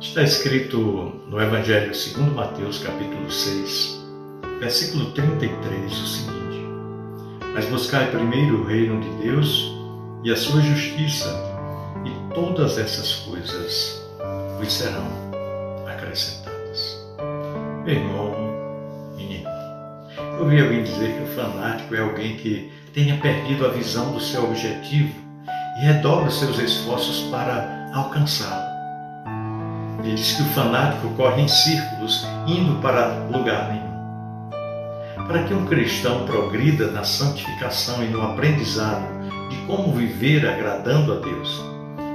Está escrito no Evangelho segundo Mateus, capítulo 6, versículo 33, o seguinte: Mas buscai primeiro o reino de Deus e a sua justiça, e todas essas coisas vos serão acrescentadas. Meu irmão, menino, eu ouvi alguém dizer que o fanático é alguém que tenha perdido a visão do seu objetivo e redobra os seus esforços para alcançá-lo. Ele diz que o fanático corre em círculos, indo para lugar nenhum. Para que um cristão progrida na santificação e no aprendizado de como viver agradando a Deus,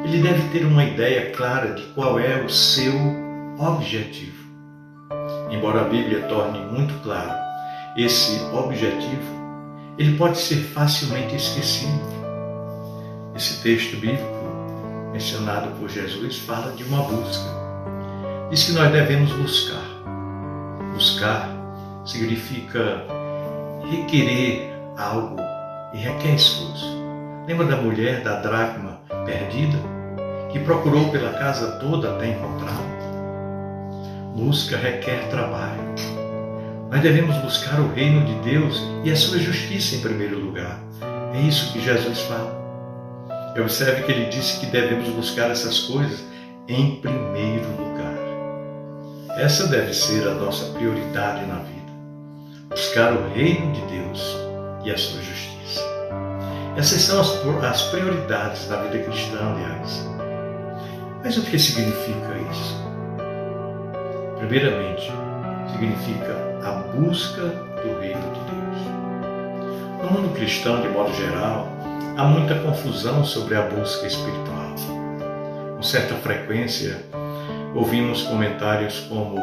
ele deve ter uma ideia clara de qual é o seu objetivo. Embora a Bíblia torne muito claro esse objetivo, ele pode ser facilmente esquecido. Esse texto bíblico mencionado por Jesus fala de uma busca. Diz que nós devemos buscar. Buscar significa requerer algo e requer esforço. Lembra da mulher da dracma perdida, que procurou pela casa toda até encontrá-la? Busca requer trabalho. Nós devemos buscar o reino de Deus e a sua justiça em primeiro lugar. É isso que Jesus fala. E observe que ele disse que devemos buscar essas coisas em primeiro lugar. Essa deve ser a nossa prioridade na vida. Buscar o reino de Deus e a sua justiça. Essas são as prioridades da vida cristã, aliás. Mas o que significa isso? Primeiramente, significa a busca do reino de Deus. No mundo cristão, de modo geral, há muita confusão sobre a busca espiritual. Com certa frequência, ouvimos comentários como: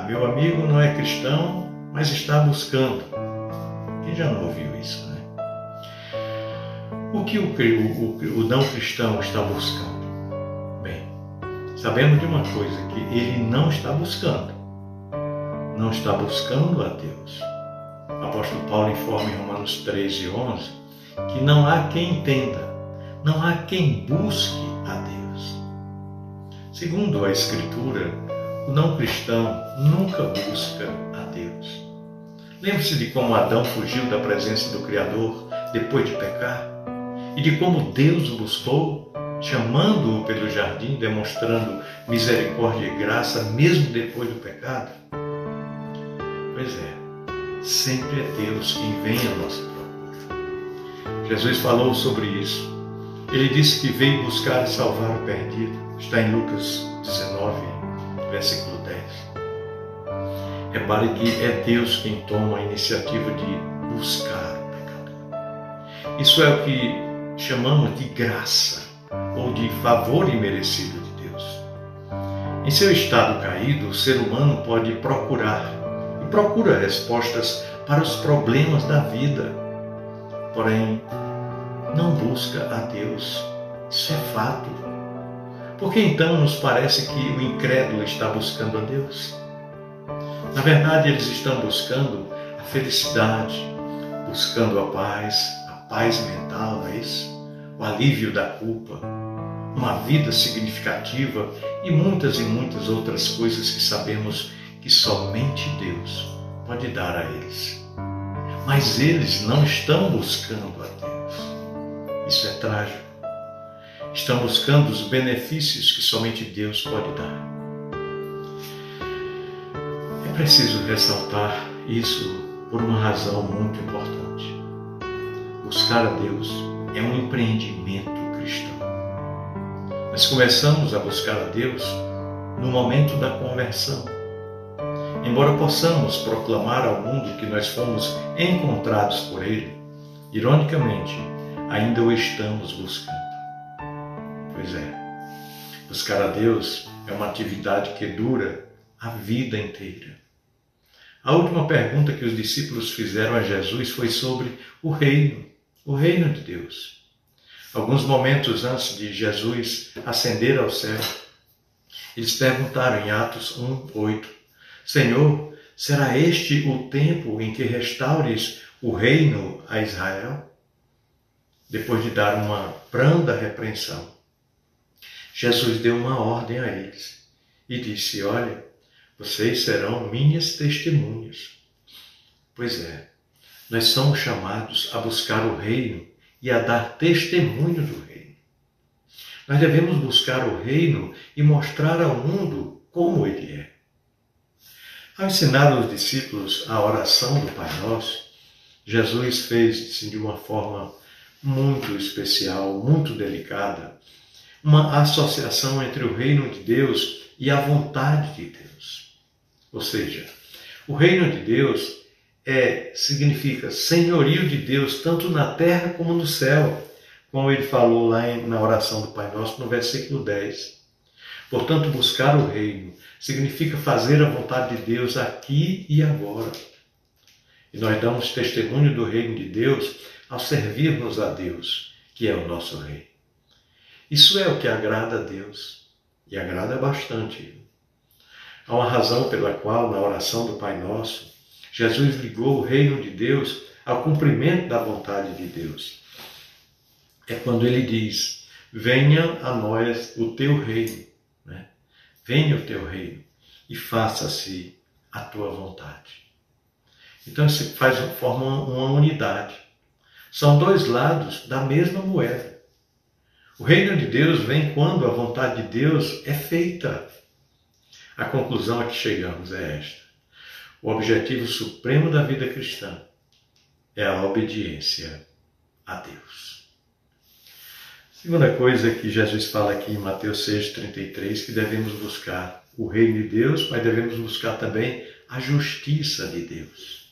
meu amigo não é cristão, mas está buscando. Quem já não ouviu isso, né? O que o não cristão está buscando? Bem, sabemos de uma coisa, que ele não está buscando. Não está buscando a Deus. O apóstolo Paulo informa em Romanos 13:11 que não há quem entenda, não há quem busque a Deus. Segundo a Escritura, o não cristão nunca busca a Deus. Lembre-se de como Adão fugiu da presença do Criador depois de pecar e de como Deus o buscou, chamando-o pelo jardim, demonstrando misericórdia e graça mesmo depois do pecado. Pois é, sempre é Deus quem vem à nossa procura. Jesus falou sobre isso. Ele disse que veio buscar e salvar o perdido. Está em Lucas 19, versículo 10. Repare que é Deus quem toma a iniciativa de buscar o pecador. Isso é o que chamamos de graça ou de favor imerecido de Deus. Em seu estado caído, o ser humano pode procurar e procura respostas para os problemas da vida. Porém, não busca a Deus. Isso é fato. Por que então nos parece que o incrédulo está buscando a Deus? Na verdade, eles estão buscando a felicidade, buscando a paz mental, não é isso? O alívio da culpa, uma vida significativa e muitas outras coisas que sabemos que somente Deus pode dar a eles. Mas eles não estão buscando a Deus. Isso é trágico. Estão buscando os benefícios que somente Deus pode dar. É preciso ressaltar isso por uma razão muito importante. Buscar a Deus é um empreendimento cristão. Nós começamos a buscar a Deus no momento da conversão. Embora possamos proclamar ao mundo que nós fomos encontrados por Ele, ironicamente, ainda o estamos buscando. Pois é, buscar a Deus é uma atividade que dura a vida inteira. A última pergunta que os discípulos fizeram a Jesus foi sobre o reino de Deus. Alguns momentos antes de Jesus ascender ao céu, eles perguntaram em Atos 1:8, Senhor, será este o tempo em que restaures o reino a Israel? Depois de dar uma branda repreensão, Jesus deu uma ordem a eles. e disse: olha, vocês serão minhas testemunhas. Pois é, nós somos chamados a buscar o reino e a dar testemunho do reino. Nós devemos buscar o reino e mostrar ao mundo como ele é. Ao ensinar os discípulos a oração do Pai Nosso, Jesus fez de uma forma muito especial, muito delicada, uma associação entre o reino de Deus e a vontade de Deus. Ou seja, o reino de Deus significa senhorio de Deus, tanto na terra como no céu, como ele falou lá na oração do Pai Nosso, no versículo 10. Portanto, buscar o reino significa fazer a vontade de Deus aqui e agora. E nós damos testemunho do reino de Deus ao servirmos a Deus, que é o nosso Rei. Isso é o que agrada a Deus, e agrada bastante. Há uma razão pela qual, na oração do Pai Nosso, Jesus ligou o reino de Deus ao cumprimento da vontade de Deus. É quando ele diz: venha a nós o teu reino, né? Venha o teu reino e faça-se a tua vontade. Então isso forma uma unidade. São dois lados da mesma moeda. O reino de Deus vem quando a vontade de Deus é feita. A conclusão a que chegamos é esta: o objetivo supremo da vida cristã é a obediência a Deus. Segunda coisa que Jesus fala aqui em Mateus 6,33, que devemos buscar o reino de Deus, mas devemos buscar também a justiça de Deus.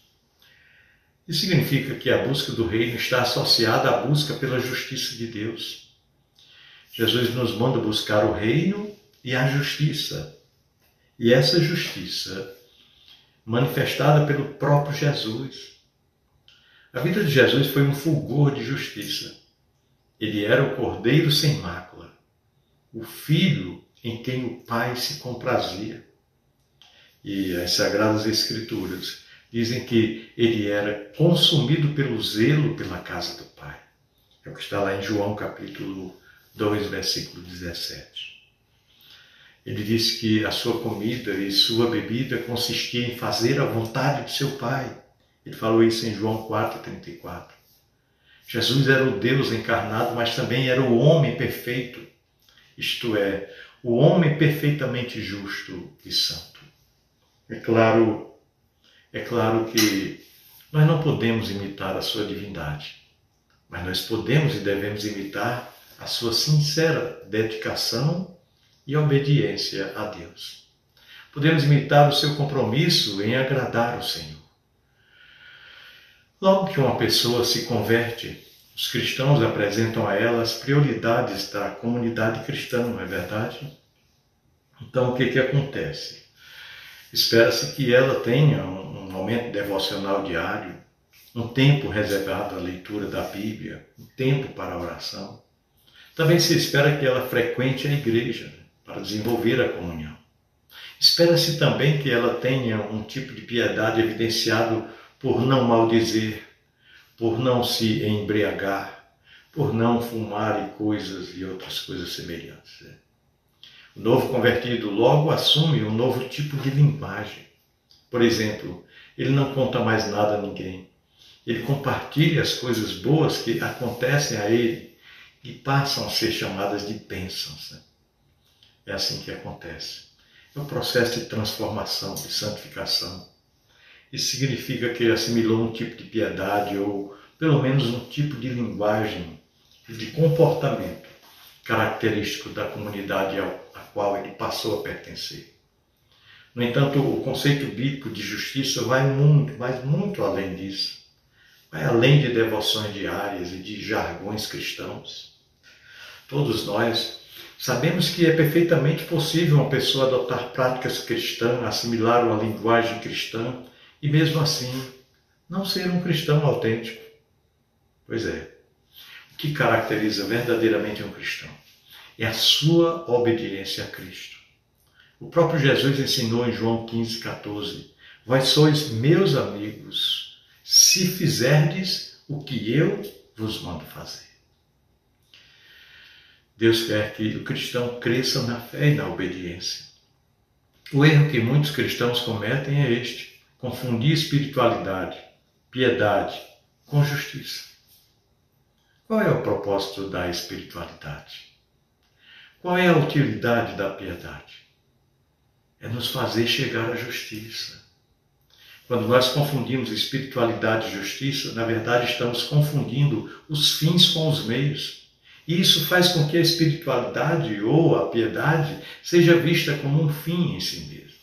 Isso significa que a busca do reino está associada à busca pela justiça de Deus. Jesus nos manda buscar o reino e a justiça. E essa justiça manifestada pelo próprio Jesus. A vida de Jesus foi um fulgor de justiça. Ele era o Cordeiro sem mácula, o Filho em quem o Pai se comprazia. E as Sagradas Escrituras dizem que ele era consumido pelo zelo pela casa do Pai. É o que está lá em João capítulo 2, versículo 17. Ele disse que a sua comida e sua bebida consistia em fazer a vontade de seu Pai. Ele falou isso em João 4,34. Jesus era o Deus encarnado, mas também era o homem perfeito, isto é, o homem perfeitamente justo e santo. É claro que nós não podemos imitar a sua divindade, mas nós podemos e devemos imitar a sua sincera dedicação e obediência a Deus. Podemos imitar o seu compromisso em agradar o Senhor. Logo que uma pessoa se converte, os cristãos apresentam a ela as prioridades da comunidade cristã, não é verdade? Então, o que acontece? Espera-se que ela tenha um momento devocional diário, um tempo reservado à leitura da Bíblia, um tempo para a oração. Também se espera que ela frequente a igreja para desenvolver a comunhão. Espera-se também que ela tenha um tipo de piedade evidenciado por não maldizer, por não se embriagar, por não fumar e outras coisas semelhantes. O novo convertido logo assume um novo tipo de linguagem. Por exemplo, ele não conta mais nada a ninguém. Ele compartilha as coisas boas que acontecem a ele e passam a ser chamadas de bênçãos. É assim que acontece. É um processo de transformação, de santificação. Isso significa que ele assimilou um tipo de piedade ou, pelo menos, um tipo de linguagem, de comportamento característico da comunidade à qual ele passou a pertencer. No entanto, o conceito bíblico de justiça vai muito além disso. Vai além de devoções diárias e de jargões cristãos. Todos nós sabemos que é perfeitamente possível uma pessoa adotar práticas cristãs, assimilar uma linguagem cristã e, mesmo assim, não ser um cristão autêntico. Pois é, o que caracteriza verdadeiramente um cristão é a sua obediência a Cristo. O próprio Jesus ensinou em João 15,14: vós sois meus amigos, se fizerdes o que eu vos mando fazer. Deus quer que o cristão cresça na fé e na obediência. O erro que muitos cristãos cometem é este: confundir espiritualidade, piedade, com justiça. Qual é o propósito da espiritualidade? Qual é a utilidade da piedade? É nos fazer chegar à justiça. Quando nós confundimos espiritualidade e justiça, na verdade estamos confundindo os fins com os meios. E isso faz com que a espiritualidade ou a piedade seja vista como um fim em si mesmo.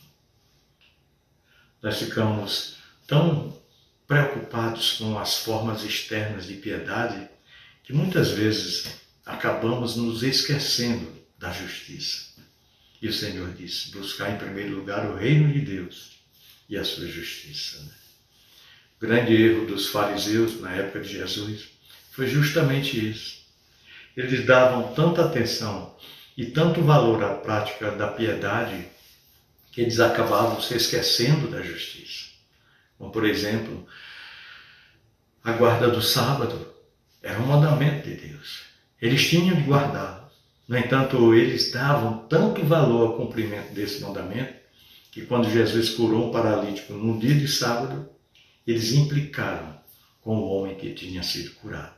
Nós ficamos tão preocupados com as formas externas de piedade que muitas vezes acabamos nos esquecendo da justiça. E o Senhor disse: buscar em primeiro lugar o reino de Deus e a sua justiça. O grande erro dos fariseus na época de Jesus foi justamente isso. Eles davam tanta atenção e tanto valor à prática da piedade que eles acabavam se esquecendo da justiça. Como, por exemplo, a guarda do sábado era um mandamento de Deus. Eles tinham de guardá-lo. No entanto, eles davam tanto valor ao cumprimento desse mandamento que quando Jesus curou um paralítico no dia de sábado, eles implicaram com o homem que tinha sido curado.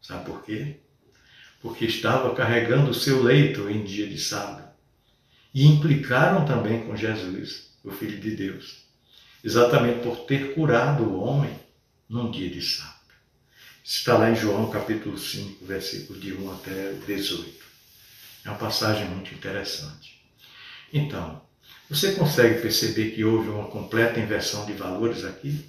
Sabe por quê? Porque estava carregando o seu leito em dia de sábado. E implicaram também com Jesus, o Filho de Deus, exatamente por ter curado o homem num dia de sábado. Isso está lá em João capítulo 5, versículos de 1 até 18. É uma passagem muito interessante. Então, você consegue perceber que houve uma completa inversão de valores aqui?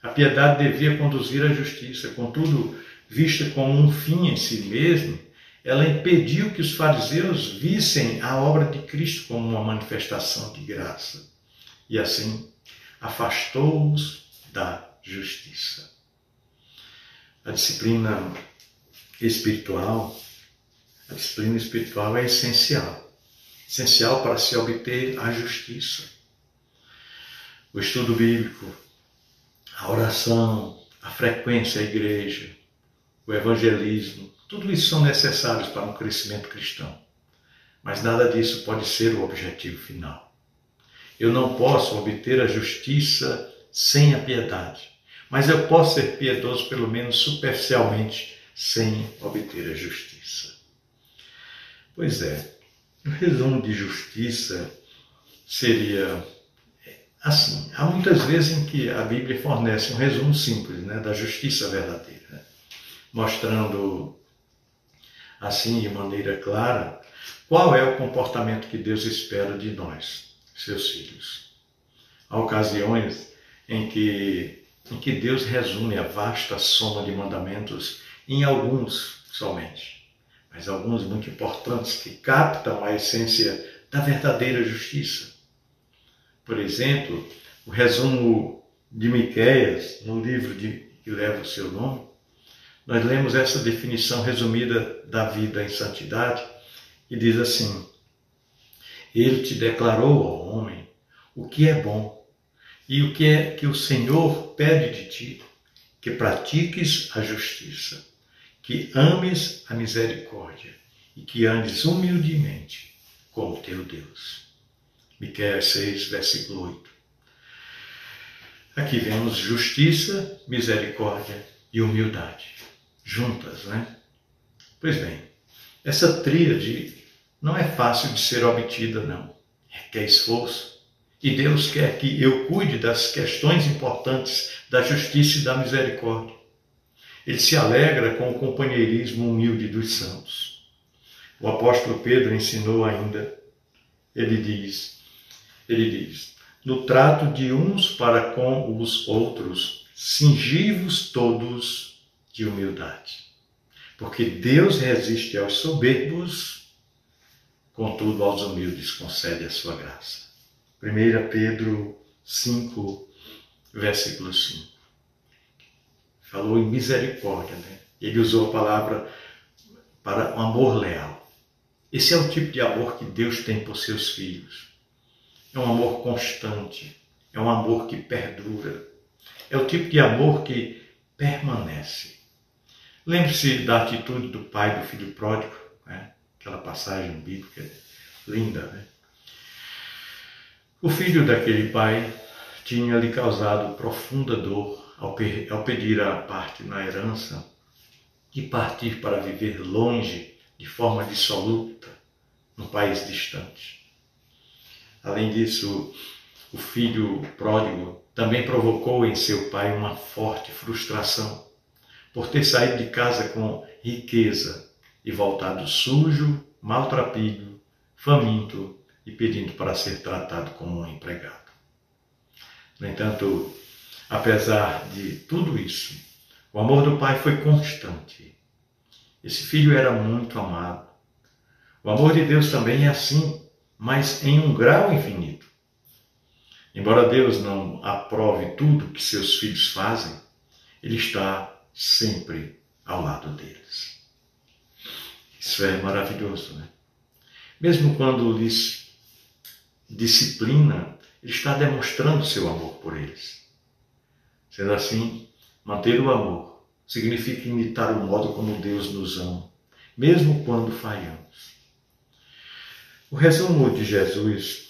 A piedade devia conduzir à justiça, contudo, vista como um fim em si mesmo, ela impediu que os fariseus vissem a obra de Cristo como uma manifestação de graça. E assim, afastou-os da justiça. A disciplina espiritual é essencial para se obter a justiça. O estudo bíblico, a oração, a frequência à igreja, o evangelismo, tudo isso são necessários para um crescimento cristão. Mas nada disso pode ser o objetivo final. Eu não posso obter a justiça sem a piedade, mas eu posso ser piedoso pelo menos superficialmente sem obter a justiça. Pois é, o resumo de justiça seria assim. Há muitas vezes em que a Bíblia fornece um resumo simples, da justiça verdadeira, mostrando assim de maneira clara qual é o comportamento que Deus espera de nós, seus filhos. Há ocasiões em que Deus resume a vasta soma de mandamentos em alguns somente, mas alguns muito importantes que captam a essência da verdadeira justiça. Por exemplo, o resumo de Miqueias, no livro que leva o seu nome, nós lemos essa definição resumida da vida em santidade e diz assim: Ele te declarou, ó homem, o que é bom e o que é que o Senhor pede de ti, que pratiques a justiça, que ames a misericórdia e que andes humildemente com o teu Deus. Miqueias 6, versículo 8. Aqui vemos justiça, misericórdia e humildade juntas, Pois bem, essa tríade não é fácil de ser obtida, não. Requer esforço. E Deus quer que eu cuide das questões importantes da justiça e da misericórdia. Ele se alegra com o companheirismo humilde dos santos. O apóstolo Pedro ensinou ainda, ele diz, no trato de uns para com os outros, cingi-vos todos de humildade. Porque Deus resiste aos soberbos, contudo aos humildes concede a sua graça. 1 Pedro 5, versículo 5. Falou em misericórdia, Ele usou a palavra para um amor leal. Esse é o tipo de amor que Deus tem por seus filhos. É um amor constante, é um amor que perdura, é o tipo de amor que permanece. Lembre-se da atitude do pai do filho pródigo, aquela passagem bíblica linda. O filho daquele pai tinha lhe causado profunda dor ao pedir a parte na herança e partir para viver longe, de forma dissoluta, num país distante. Além disso, o filho pródigo também provocou em seu pai uma forte frustração por ter saído de casa com riqueza e voltado sujo, maltrapilho, faminto e pedindo para ser tratado como um empregado. No entanto, apesar de tudo isso, o amor do pai foi constante. Esse filho era muito amado. O amor de Deus também é assim, mas em um grau infinito. Embora Deus não aprove tudo que seus filhos fazem, Ele está sempre ao lado deles. Isso é maravilhoso, né? Mesmo quando lhes disciplina, Ele está demonstrando seu amor por eles. Sendo assim, manter o amor significa imitar o modo como Deus nos ama, mesmo quando falhamos. O resumo de Jesus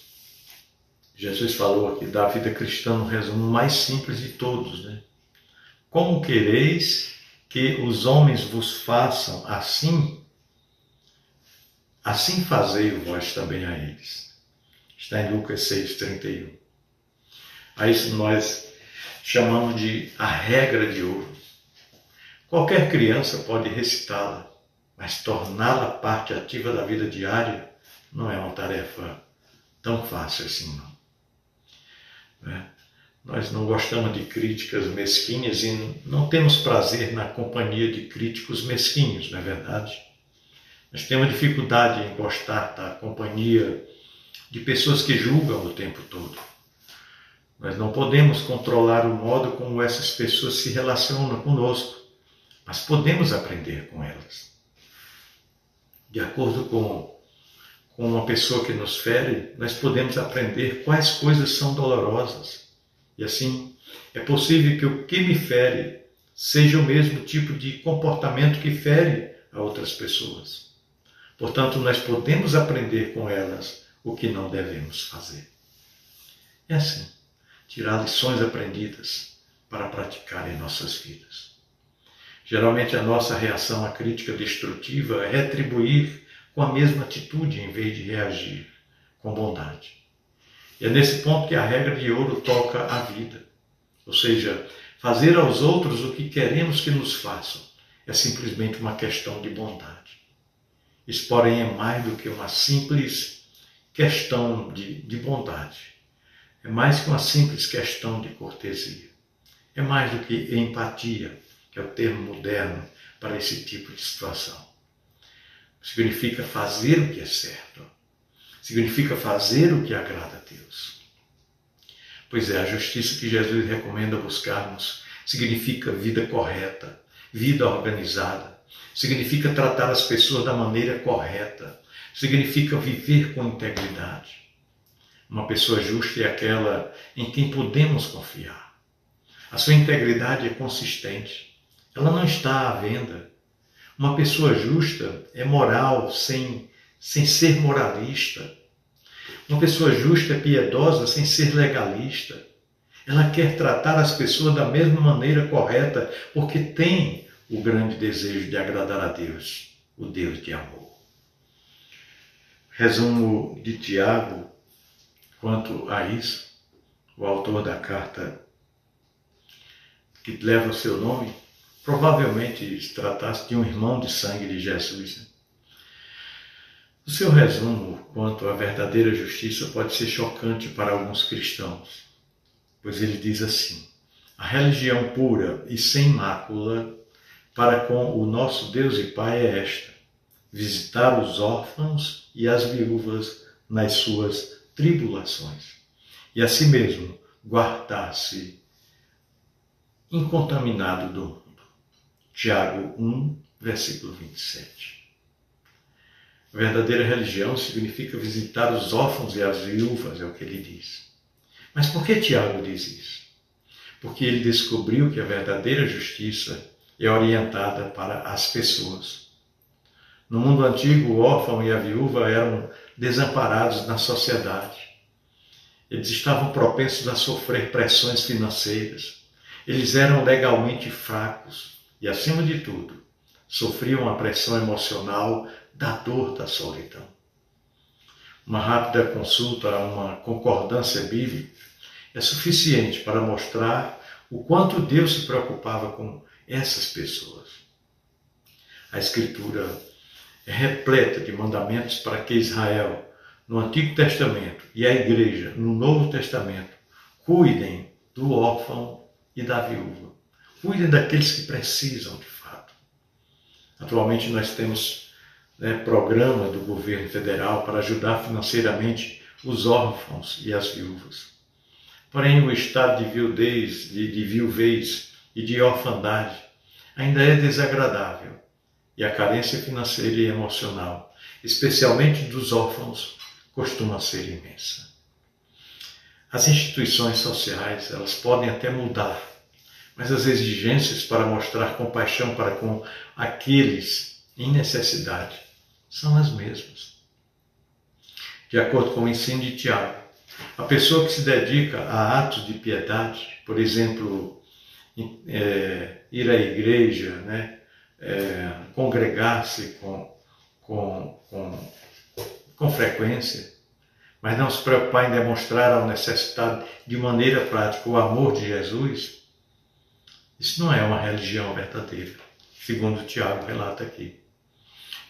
falou aqui da vida cristã no resumo mais simples de todos, né? Como quereis que os homens vos façam assim? Assim fazei vós também a eles. Está em Lucas 6:31. A isso nós chamamos de a regra de ouro. Qualquer criança pode recitá-la, mas torná-la parte ativa da vida diária não é uma tarefa tão fácil assim, não. Nós não gostamos de críticas mesquinhas e não temos prazer na companhia de críticos mesquinhos, não é verdade? Nós temos dificuldade em gostar da companhia de pessoas que julgam o tempo todo. Nós não podemos controlar o modo como essas pessoas se relacionam conosco, mas podemos aprender com elas. De acordo com uma pessoa que nos fere, nós podemos aprender quais coisas são dolorosas. E assim, é possível que o que me fere seja o mesmo tipo de comportamento que fere a outras pessoas. Portanto, nós podemos aprender com elas o que não devemos fazer. É assim, tirar lições aprendidas para praticar em nossas vidas. Geralmente a nossa reação à crítica destrutiva é retribuir com a mesma atitude em vez de reagir com bondade. E é nesse ponto que a regra de ouro toca a vida. Ou seja, fazer aos outros o que queremos que nos façam é simplesmente uma questão de bondade. Isso, porém, é mais do que uma simples questão de bondade. É mais que uma simples questão de cortesia. É mais do que empatia, que é o termo moderno para esse tipo de situação. Significa fazer o que é certo. Significa fazer o que agrada a Deus. Pois é, a justiça que Jesus recomenda buscarmos significa vida correta, vida organizada. Significa tratar as pessoas da maneira correta. Significa viver com integridade. Uma pessoa justa é aquela em quem podemos confiar. A sua integridade é consistente. Ela não está à venda. Uma pessoa justa é moral sem ser moralista. Uma pessoa justa é piedosa sem ser legalista. Ela quer tratar as pessoas da mesma maneira correta porque tem o grande desejo de agradar a Deus, o Deus de amor. Resumo de Tiago quanto a isso, o autor da carta que leva o seu nome, provavelmente se tratasse de um irmão de sangue de Jesus. O seu resumo quanto à verdadeira justiça pode ser chocante para alguns cristãos, pois ele diz assim: a religião pura e sem mácula para com o nosso Deus e Pai é esta: visitar os órfãos e as viúvas nas suas tribulações, e a si mesmo guardar-se incontaminado do mundo. Tiago 1, versículo 27. A verdadeira religião significa visitar os órfãos e as viúvas, é o que ele diz. Mas por que Tiago diz isso? Porque ele descobriu que a verdadeira justiça é orientada para as pessoas. No mundo antigo, o órfão e a viúva eram desamparados na sociedade. Eles estavam propensos a sofrer pressões financeiras. Eles eram legalmente fracos e, acima de tudo, sofriam a pressão emocional da dor da solidão. Uma rápida consulta a uma concordância bíblica é suficiente para mostrar o quanto Deus se preocupava com essas pessoas. A Escritura é repleta de mandamentos para que Israel, no Antigo Testamento, e a Igreja, no Novo Testamento, cuidem do órfão e da viúva. Cuidem daqueles que precisam, de fato. Atualmente nós temos programa do governo federal para ajudar financeiramente os órfãos e as viúvas. Porém, o estado de viuvez, e de orfandade ainda é desagradável, e a carência financeira e emocional, especialmente dos órfãos, costuma ser imensa. As instituições sociais, elas podem até mudar, mas as exigências para mostrar compaixão para com aqueles em necessidade são as mesmas. De acordo com o ensino de Tiago, a pessoa que se dedica a atos de piedade, por exemplo, ir à igreja, congregar-se com frequência, mas não se preocupar em demonstrar ao necessitado de maneira prática o amor de Jesus, isso não é uma religião verdadeira, segundo Tiago relata aqui.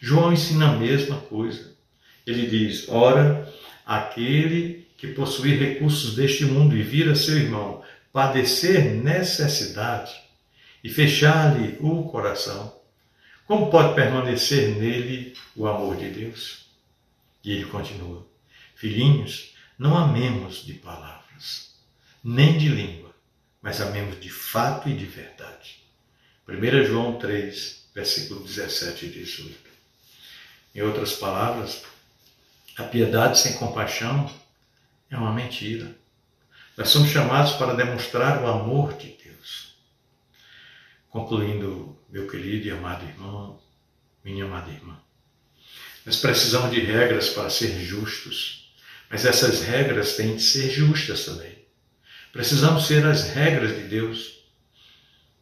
João ensina a mesma coisa. Ele diz: ora, aquele que possuir recursos deste mundo e vir a seu irmão padecer necessidade e fechar-lhe o coração, como pode permanecer nele o amor de Deus? E ele continua: filhinhos, não amemos de palavras, nem de língua, mas amemos de fato e de verdade. 1 João 3, versículo 17 e 18. Em outras palavras, a piedade sem compaixão é uma mentira. Nós somos chamados para demonstrar o amor de Deus. Concluindo, meu querido e amado irmão, minha amada irmã, nós precisamos de regras para ser justos, mas essas regras têm de ser justas também. Precisamos ser as regras de Deus.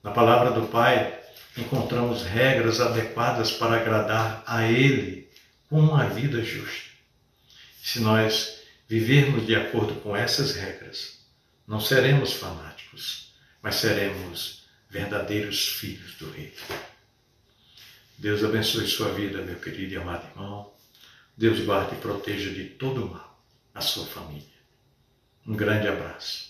Na palavra do Pai, encontramos regras adequadas para agradar a Ele com uma vida justa. Se nós vivermos de acordo com essas regras, não seremos fanáticos, mas seremos verdadeiros filhos do Rei. Deus abençoe sua vida, meu querido e amado irmão. Deus guarde e proteja de todo o mal a sua família. Um grande abraço.